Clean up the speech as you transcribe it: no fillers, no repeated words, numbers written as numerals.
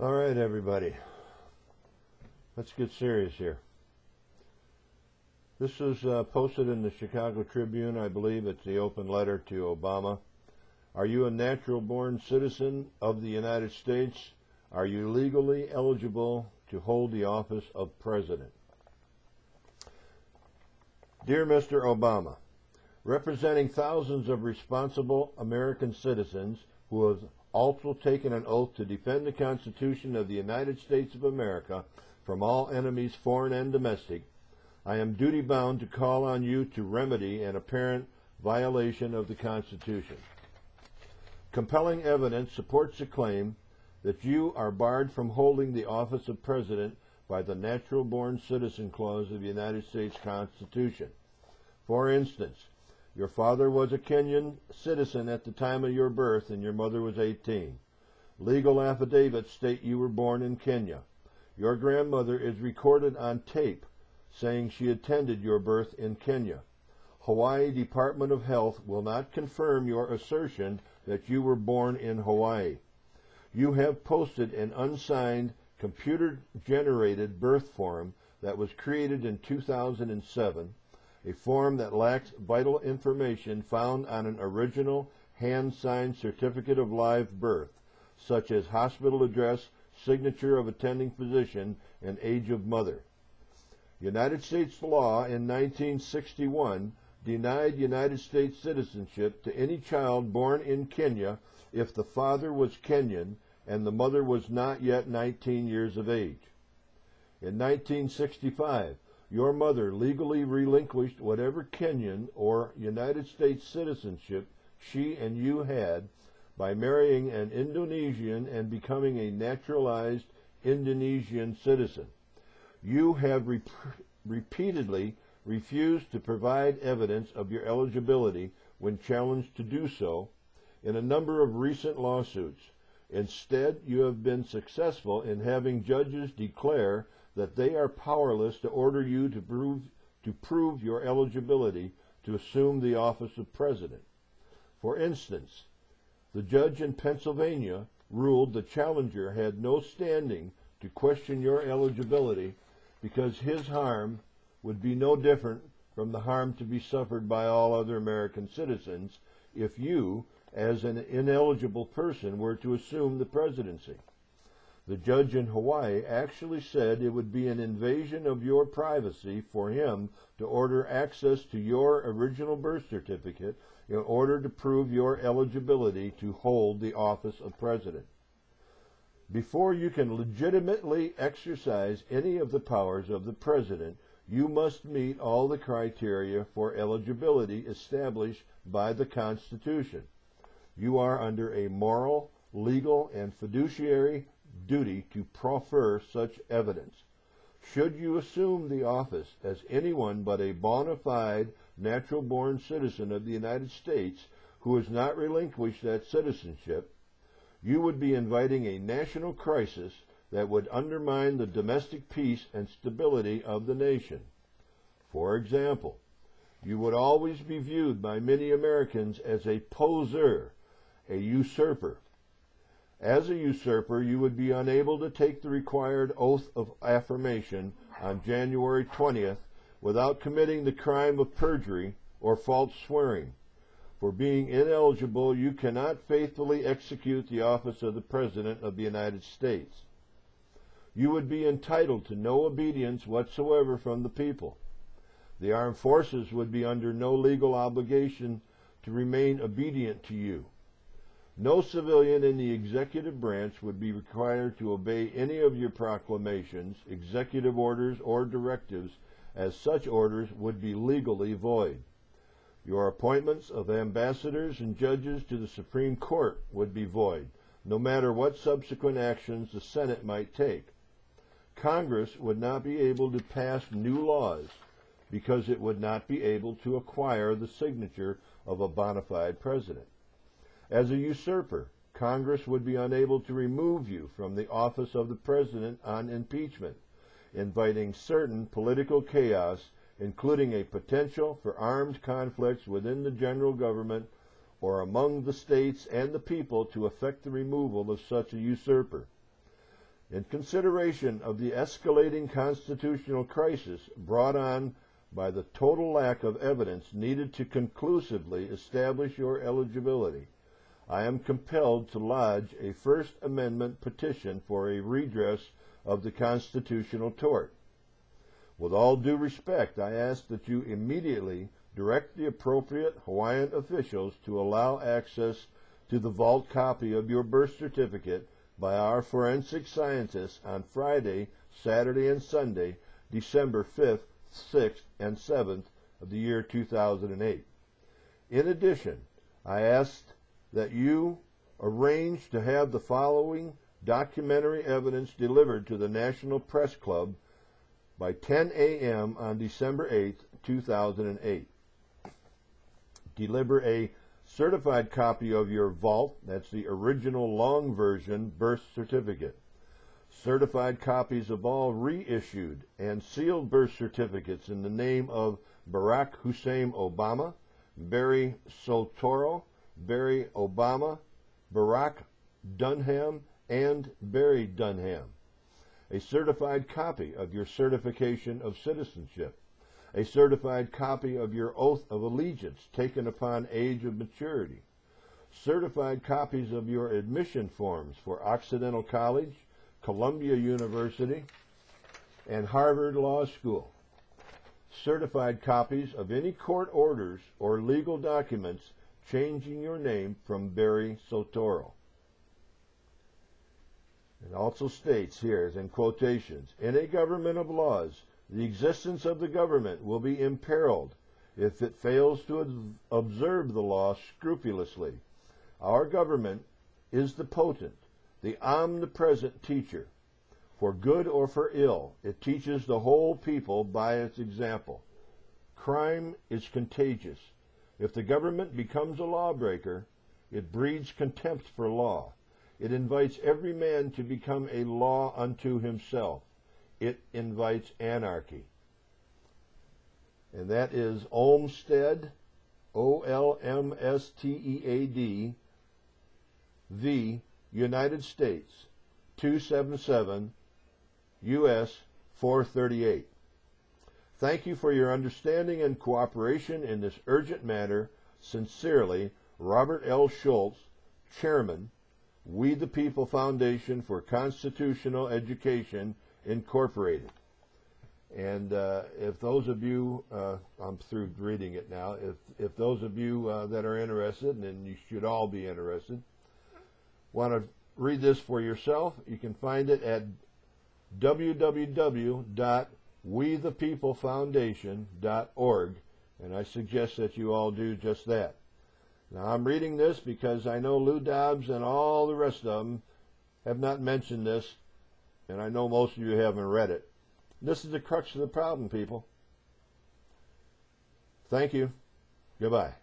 All right, everybody. Let's get serious here. This was posted in the Chicago Tribune. I believe it's the open letter to Obama. Are you a natural-born citizen of the United States? Are you legally eligible to hold the office of president? Dear Mr. Obama, representing thousands of responsible American citizens who have also taken an oath to defend the Constitution of the United States of America from all enemies, foreign and domestic, I am duty-bound to call on you to remedy an apparent violation of the Constitution. Compelling evidence supports the claim that you are barred from holding the office of President by the Natural-Born Citizen Clause of the United States Constitution. For instance, your father was a Kenyan citizen at the time of your birth and your mother was 18. Legal affidavits state you were born in Kenya. Your grandmother is recorded on tape saying she attended your birth in Kenya. Hawaii Department of Health will not confirm your assertion that you were born in Hawaii. You have posted an unsigned, computer-generated birth form that was created in 2007, a form that lacks vital information found on an original hand-signed certificate of live birth, such as hospital address, signature of attending physician, and age of mother. United States law in 1961 denied United States citizenship to any child born in Kenya if the father was Kenyan and the mother was not yet 19 years of age. In 1965, your mother legally relinquished whatever Kenyan or United States citizenship she and you had by marrying an Indonesian and becoming a naturalized Indonesian citizen. You have repeatedly refused to provide evidence of your eligibility when challenged to do so in a number of recent lawsuits. Instead, you have been successful in having judges declare that they are powerless to order you to prove your eligibility to assume the office of president. For instance, the judge in Pennsylvania ruled the challenger had no standing to question your eligibility because his harm would be no different from the harm to be suffered by all other American citizens if you, as an ineligible person, were to assume the presidency. The judge in Hawaii actually said it would be an invasion of your privacy for him to order access to your original birth certificate in order to prove your eligibility to hold the office of president. Before you can legitimately exercise any of the powers of the president, you must meet all the criteria for eligibility established by the Constitution. You are under a moral, legal, and fiduciary duty to proffer such evidence. Should you assume the office as anyone but a bona fide, natural-born citizen of the United States who has not relinquished that citizenship, you would be inviting a national crisis that would undermine the domestic peace and stability of the nation. For example, you would always be viewed by many Americans as a poser, a usurper. As a usurper, you would be unable to take the required oath of affirmation on January 20th without committing the crime of perjury or false swearing. For being ineligible, you cannot faithfully execute the office of the President of the United States. You would be entitled to no obedience whatsoever from the people. The armed forces would be under no legal obligation to remain obedient to you. No civilian in the executive branch would be required to obey any of your proclamations, executive orders, or directives, as such orders would be legally void. Your appointments of ambassadors and judges to the Supreme Court would be void, no matter what subsequent actions the Senate might take. Congress would not be able to pass new laws because it would not be able to acquire the signature of a bona fide president. As a usurper, Congress would be unable to remove you from the office of the president on impeachment, inviting certain political chaos, including a potential for armed conflicts within the general government or among the states and the people to effect the removal of such a usurper. In consideration of the escalating constitutional crisis brought on by the total lack of evidence needed to conclusively establish your eligibility, I am compelled to lodge a First Amendment petition for a redress of the constitutional tort. With all due respect, I ask that you immediately direct the appropriate Hawaiian officials to allow access to the vault copy of your birth certificate by our forensic scientists on Friday, Saturday, and Sunday, December 5th, 6th, and 7th of the year 2008. In addition, I asked that you arrange to have the following documentary evidence delivered to the National Press Club by 10 a.m. on December 8th, 2008. Deliver a certified copy of your vault, that's the original long version birth certificate. Certified copies of all reissued and sealed birth certificates in the name of Barack Hussein Obama, Barry Soetoro, Barry Obama, Barack Dunham, and Barry Dunham. A certified copy of your certification of citizenship. A certified copy of your oath of allegiance taken upon age of maturity. Certified copies of your admission forms for Occidental College, Columbia University, and Harvard Law School. Certified copies of any court orders or legal documents changing your name from Barry Soetoro. It also states here, as in quotations, in a government of laws, the existence of the government will be imperiled if it fails to observe the law scrupulously. Our government is the potent, the omnipresent teacher. For good or for ill, it teaches the whole people by its example. Crime is contagious. If the government becomes a lawbreaker, it breeds contempt for law. It invites every man to become a law unto himself. It invites anarchy. And that is Olmstead, Olmstead, v. United States, 277, U.S. 438. Thank you for your understanding and cooperation in this urgent matter. Sincerely, Robert L. Schultz, Chairman, We the People Foundation for Constitutional Education, Incorporated. And if those of you, I'm through reading it now, if those of you that are interested, and you should all be interested, want to read this for yourself, you can find it at www.wethepeoplefoundation.org, and I suggest that you all do just that. Now, I'm reading this because I know Lou Dobbs and all the rest of them have not mentioned this, and I know most of you haven't read it. This is the crux of the problem, people. Thank you. Goodbye.